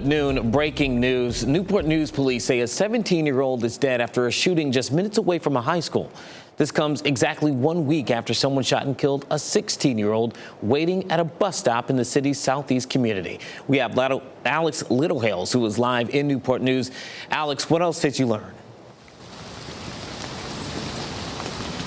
noon, breaking news. Newport News police say a 17-year-old is dead after a shooting just minutes away from a high school. This comes exactly 1 week after someone shot and killed a 16-year-old waiting at a bus stop in the city's southeast community. We have Alex Littlehales, who is live in Newport News. Alex, what else did you learn?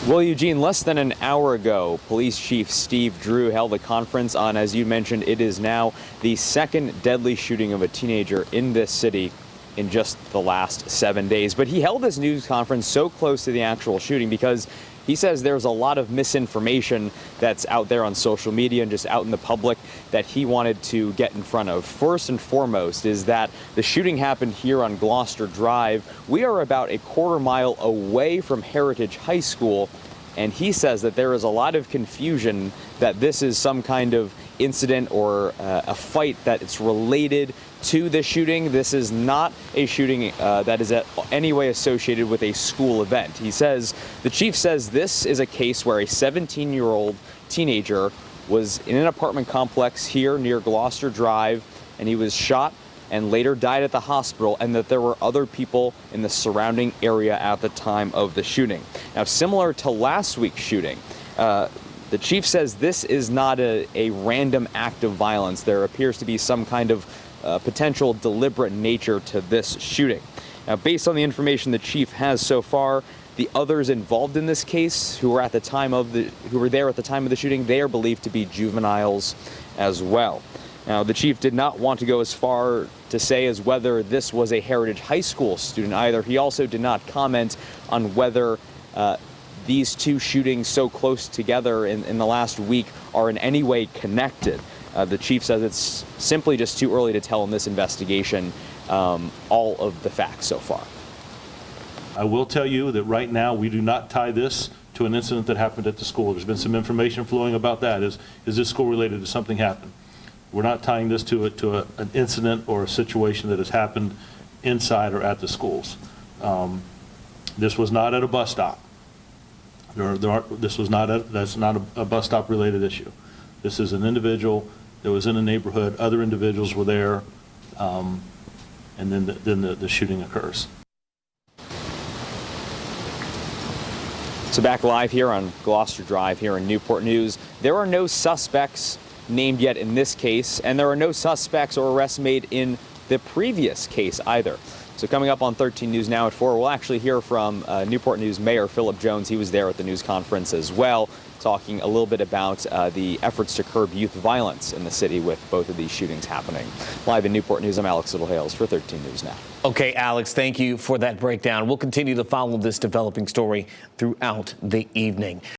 Well, Eugene, less than an hour ago, Police Chief Steve Drew held a conference on, as you mentioned, it is now the second deadly shooting of a teenager in this city in just the last 7 days. But he held this news conference so close to the actual shooting because he says there's a lot of misinformation that's out there on social media and just out in the public that he wanted to get in front of. First and foremost is that the shooting happened here on Gloucester Drive. We are about a quarter-mile away from Heritage High School, and he says that there is a lot of confusion that this is some kind of incident or a fight that it's related to this shooting. This is not a shooting that is in any way associated with a school event. He says, the chief says this is a case where a 17-year-old teenager was in an apartment complex here near Gloucester Drive, and he was shot and later died at the hospital, and that there were other people in the surrounding area at the time of the shooting. Now, similar to last week's shooting, the chief says this is not a random act of violence. There appears to be some kind of potential deliberate nature to this shooting. Now, based on the information the chief has so far, the others involved in this case who were there at the time of the shooting, they are believed to be juveniles as well. Now, the chief did not want to go as far to say as whether this was a Heritage High School student either. He also did not comment on whether these two shootings so close together in the last week are in any way connected. The chief says it's simply just too early to tell in this investigation all of the facts so far. I will tell you that right now we do not tie this to an incident that happened at the school. There's been some information flowing about that. Is this school related to something happened? We're not tying this to an incident or a situation that has happened inside or at the schools. This was not at a bus stop. That's not a bus stop related issue. This is an individual that was in a neighborhood, other individuals were there, and then the shooting occurs. So back live here on Gloucester Drive here in Newport News, there are no suspects named yet in this case, and there are no suspects or arrests made in the previous case either. So coming up on 13 News Now at 4, we'll actually hear from Newport News Mayor Philip Jones. He was there at the news conference as well, talking a little bit about the efforts to curb youth violence in the city with both of these shootings happening. Live in Newport News, I'm Alex Littlehales for 13 News Now. Okay, Alex, thank you for that breakdown. We'll continue to follow this developing story throughout the evening.